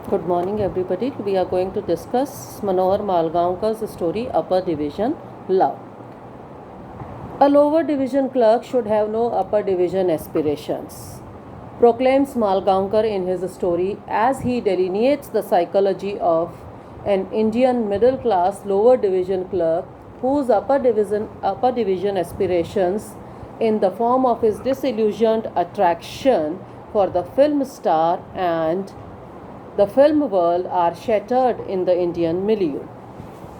Good morning, everybody. We are going to discuss Manohar Malgaonkar's story, Upper Division Love. A lower division clerk should have no upper division aspirations, proclaims Malgaonkar in his story as he delineates the psychology of an Indian middle class lower division clerk whose upper division aspirations in the form of his disillusioned attraction for the film star and the film world are shattered in the Indian milieu.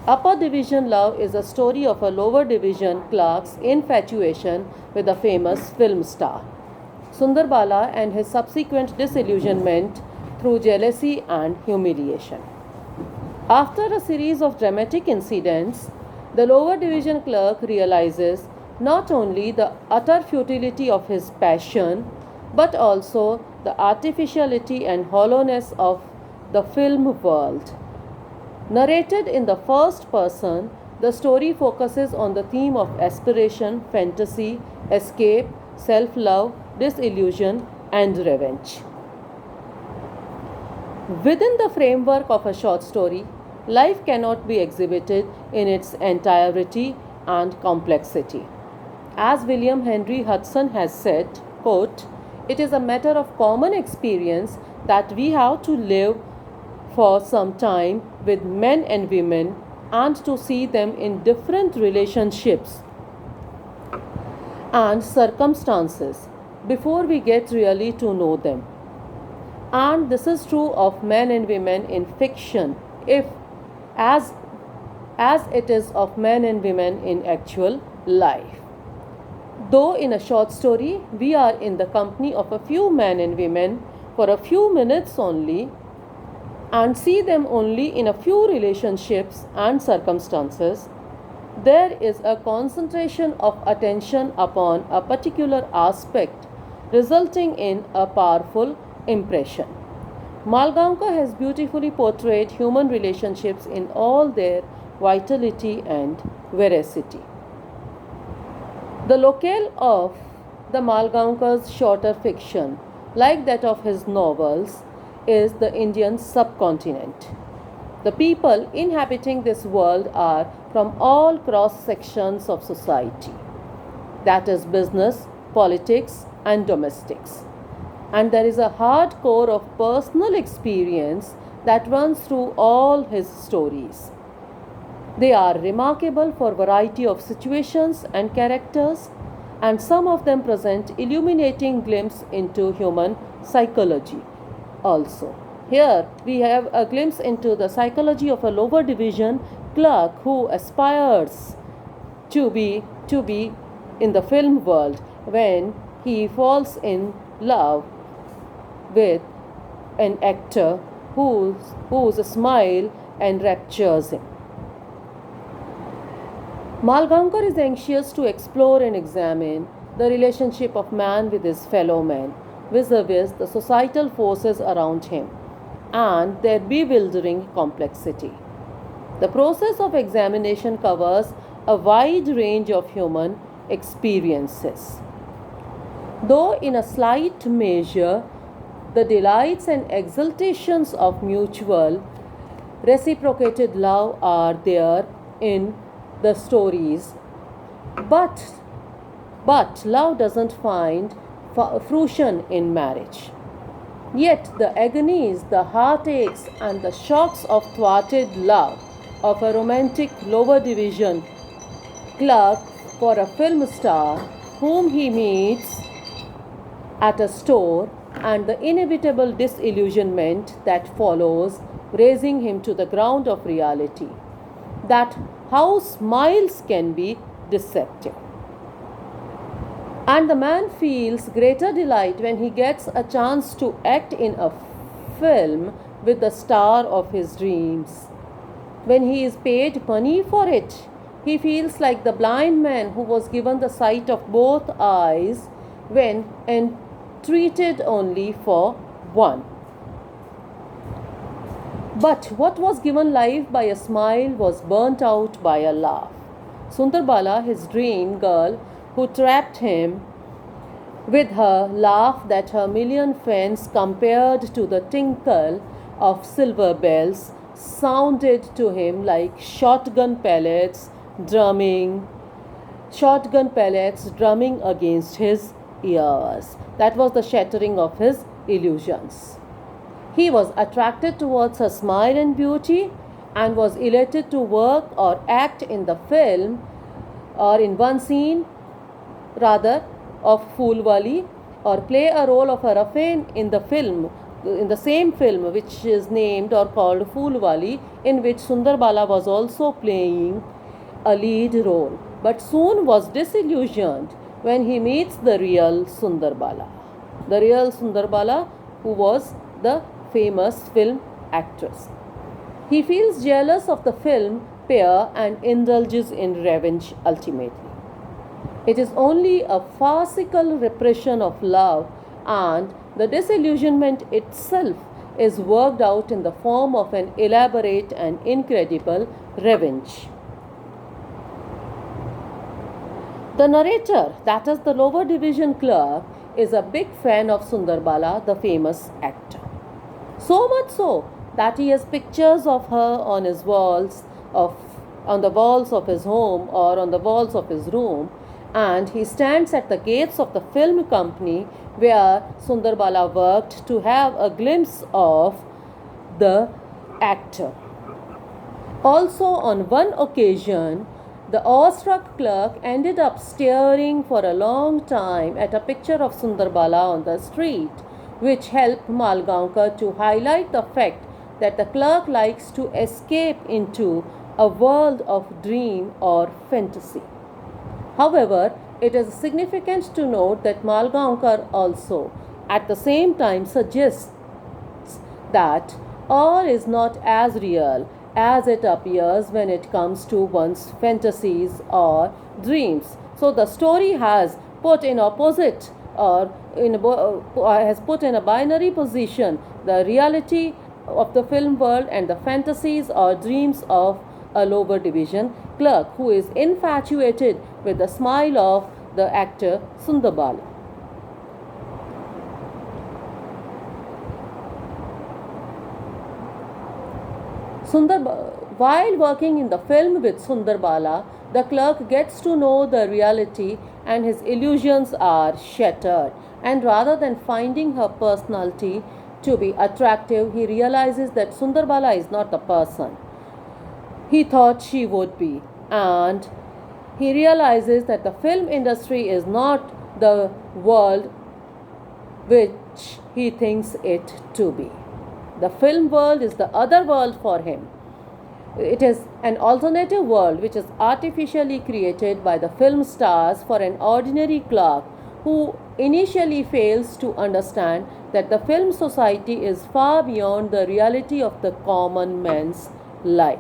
Upper division love is a story of a lower division clerk's infatuation with a famous film star, Sundar Bala, and his subsequent disillusionment through jealousy and humiliation. After a series of dramatic incidents, the lower division clerk realizes not only the utter futility of his passion, but also the artificiality and hollowness of the film world. Narrated in the first person, the story focuses on the theme of aspiration, fantasy, escape, self love, disillusion, and revenge. Within the framework of a short story, life cannot be exhibited in its entirety and complexity. As William Henry Hudson has said, quote, "It is a matter of common experience that we have to live for some time with men and women and to see them in different relationships and circumstances before we get really to know them. And this is true of men and women in fiction, if as it is of men and women in actual life. Though in a short story, we are in the company of a few men and women for a few minutes only and see them only in a few relationships and circumstances, there is a concentration of attention upon a particular aspect, resulting in a powerful impression. Malgaonkar has beautifully portrayed human relationships in all their vitality and veracity. The locale of the Malgaonkar's shorter fiction, like that of his novels, is the Indian subcontinent. The people inhabiting this world are from all cross sections of society, that is, business, politics, and domestics. And there is a hard core of personal experience that runs through all his stories. They are remarkable for variety of situations and characters, and some of them present illuminating glimpse into human psychology also. Here we have a glimpse into the psychology of a lower division clerk who aspires to be in the film world when he falls in love with an actor whose smile enraptures him. Malgaonkar is anxious to explore and examine the relationship of man with his fellow man vis-a-vis the societal forces around him and their bewildering complexity. The process of examination covers a wide range of human experiences. Though in a slight measure, the delights and exultations of mutual reciprocated love are there in the stories, but love doesn't find fruition in marriage. Yet the agonies, the heartaches, and the shocks of thwarted love of a romantic lower division clerk for a film star whom he meets at a store and the inevitable disillusionment that follows, raising him to the ground of reality. That how smiles can be deceptive. And the man feels greater delight when he gets a chance to act in a film with the star of his dreams. When he is paid money for it, he feels like the blind man who was given the sight of both eyes when entreated only for one. But what was given life by a smile was burnt out by a laugh. Sundar Bala, his dream girl, who trapped him with her laugh that her million friends compared to the tinkle of silver bells sounded to him like drumming shotgun pellets drumming against his ears. That was the shattering of his illusions. He was attracted towards her smile and beauty and was elated to work or act in the film or in one scene rather of Phoolwali or play a role of a Rafin in the same film which is named or called Phoolwali, in which Sundarbala was also playing a lead role, but soon was disillusioned when he meets the real Sundarbala. The real Sundarbala, who was the famous film actress. He feels jealous of the film pair and indulges in revenge ultimately. It is only a farcical repression of love, and the disillusionment itself is worked out in the form of an elaborate and incredible revenge. The narrator, that is the lower division clerk, is a big fan of Sundarbala, the famous actor. So much so that he has pictures of her on his on the walls of his home or on the walls of his room, and he stands at the gates of the film company where Sundarbala worked to have a glimpse of the actor. Also, on one occasion, the awestruck clerk ended up staring for a long time at a picture of Sundarbala on the street, which helped Malgaonkar to highlight the fact that the clerk likes to escape into a world of dream or fantasy. However, it is significant to note that Malgaonkar also at the same time suggests that all is not as real as it appears when it comes to one's fantasies or dreams. So the story has put in opposite or has put in a binary position the reality of the film world and the fantasies or dreams of a lower division clerk who is infatuated with the smile of the actor Sundarbala. While working in the film with Sundarbala, the clerk gets to know the reality and his illusions are shattered. And rather than finding her personality to be attractive, he realizes that Sundarbala is not the person he thought she would be. And he realizes that the film industry is not the world which he thinks it to be. The film world is the other world for him. It is an alternative world which is artificially created by the film stars for an ordinary clerk who initially fails to understand that the film society is far beyond the reality of the common man's life.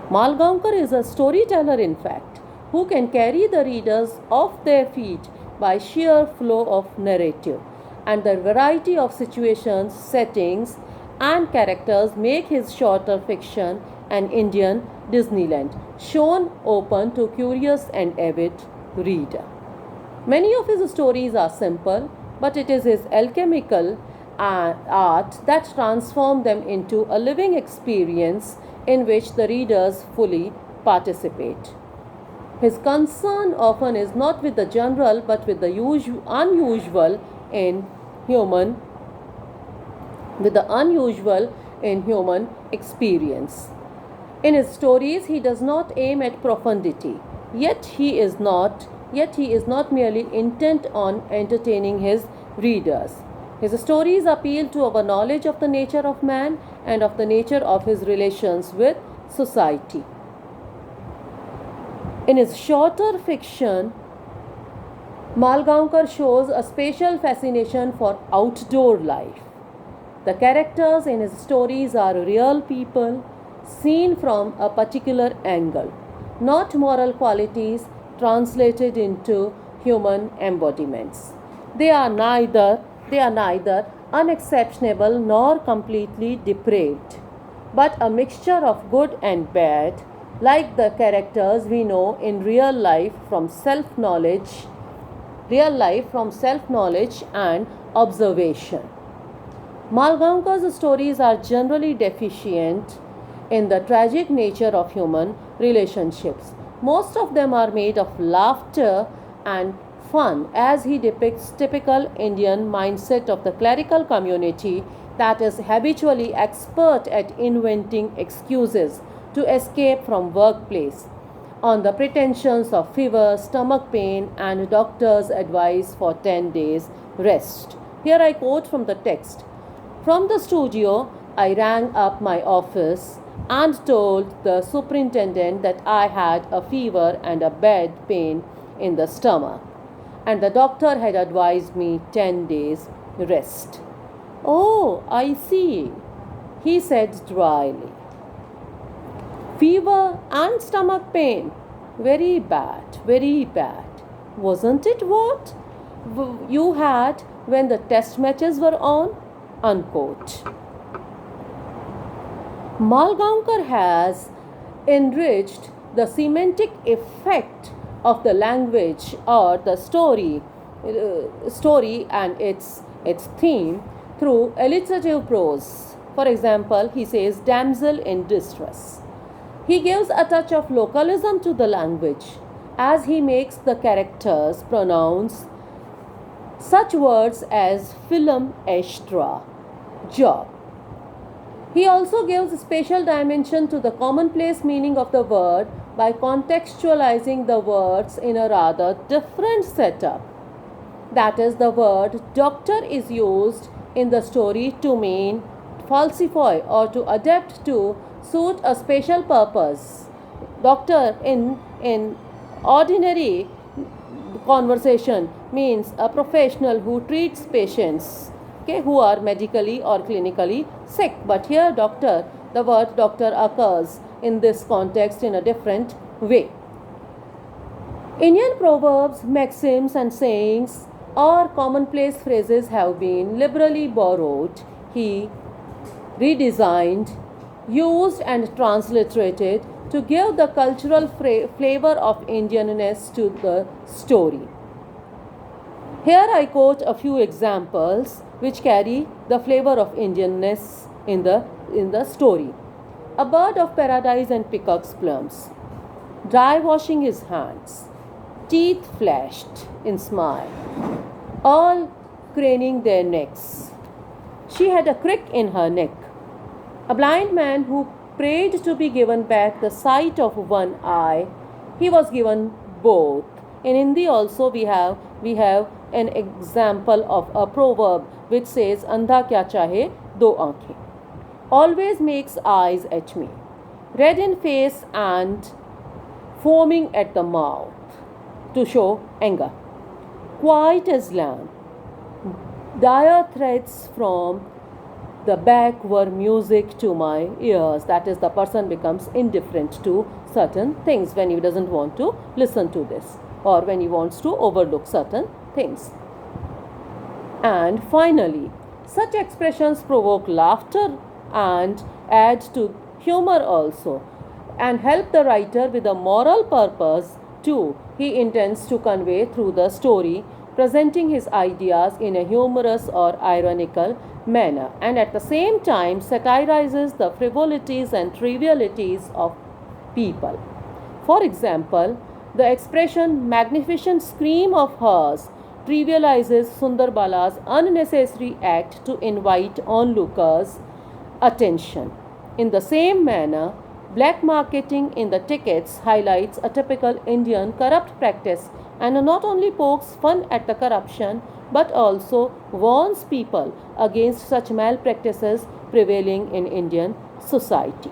Malgaonkar is a storyteller, in fact, who can carry the readers off their feet by sheer flow of narrative, and the variety of situations, settings, and characters make his shorter fiction an Indian Disneyland, shown open to curious and avid reader. Many of his stories are simple, but it is his alchemical art that transforms them into a living experience in which the readers fully participate. His concern often is not with the general but with the unusual in human experience. In his stories, he does not aim at profundity, yet he is not merely intent on entertaining his readers. His stories appeal to our knowledge of the nature of man and of the nature of his relations with society. In his shorter fiction, Malgaonkar shows a special fascination for outdoor life. The characters in his stories are real people seen from a particular angle, not moral qualities translated into human embodiments. They are neither unexceptionable nor completely depraved, but a mixture of good and bad, like the characters we know in real life from self-knowledge and observation. Malgaonkar's stories are generally deficient in the tragic nature of human relationships. Most of them are made of laughter and fun as he depicts typical Indian mindset of the clerical community that is habitually expert at inventing excuses to escape from workplace on the pretensions of fever, stomach pain, and doctor's advice for 10 days rest. Here I quote from the text. From the studio, I rang up my office and told the superintendent that I had a fever and a bad pain in the stomach, and the doctor had advised me 10 days rest. Oh, I see, he said dryly. Fever and stomach pain. Very bad, very bad. Wasn't it what you had when the test matches were on? Unquote. Malgaonkar has enriched the semantic effect of the language or the story and its theme through alliterative prose. For example, he says damsel in distress. He gives a touch of localism to the language as he makes the characters pronounce such words as film extra, job. He also gives special dimension to the commonplace meaning of the word by contextualizing the words in a rather different setup. That is, the word doctor is used in the story to mean falsify or to adapt to suit a special purpose. Doctor in ordinary conversation means a professional who treats patients, okay, who are medically or clinically sick. But here doctor, the word doctor occurs in this context in a different way. Indian proverbs, maxims and sayings or commonplace phrases have been liberally borrowed, he redesigned, used and transliterated to give the cultural flavor of Indianness to the story. Here I quote a few examples which carry the flavor of Indianness in the story. A bird of paradise and peacock's plumes, dry washing his hands, teeth flashed in smile, all craning their necks. She had a crick in her neck. A blind man who prayed to be given back the sight of one eye, he was given both. In Hindi also we have an example of a proverb which says andha kya chahe do aankhein. Always makes eyes at me, red in face and foaming at the mouth to show anger. Quiet as lamb, dire threats from the back were music to my ears. That is, the person becomes indifferent to certain things when he doesn't want to listen to this or when he wants to overlook certain things. And finally, such expressions provoke laughter and add to humor also and help the writer with a moral purpose too he intends to convey through the story, presenting his ideas in a humorous or ironical manner, and at the same time satirizes the frivolities and trivialities of people. For example, the expression magnificent scream of hers trivializes Sundarbala's unnecessary act to invite onlookers' attention. In the same manner, black marketing in the tickets highlights a typical Indian corrupt practice and not only pokes fun at the corruption but also warns people against such malpractices prevailing in Indian society.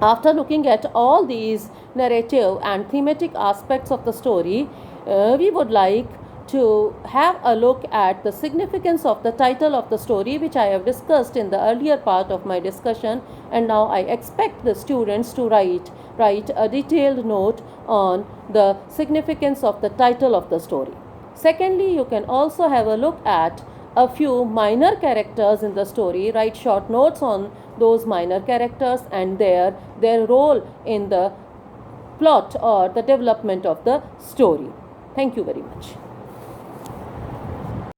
After looking at all these narrative and thematic aspects of the story, we would like to have a look at the significance of the title of the story, which I have discussed in the earlier part of my discussion, and now I expect the students to write a detailed note on the significance of the title of the story. Secondly, you can also have a look at a few minor characters in the story, write short notes on those minor characters and their role in the plot or the development of the story. Thank you very much.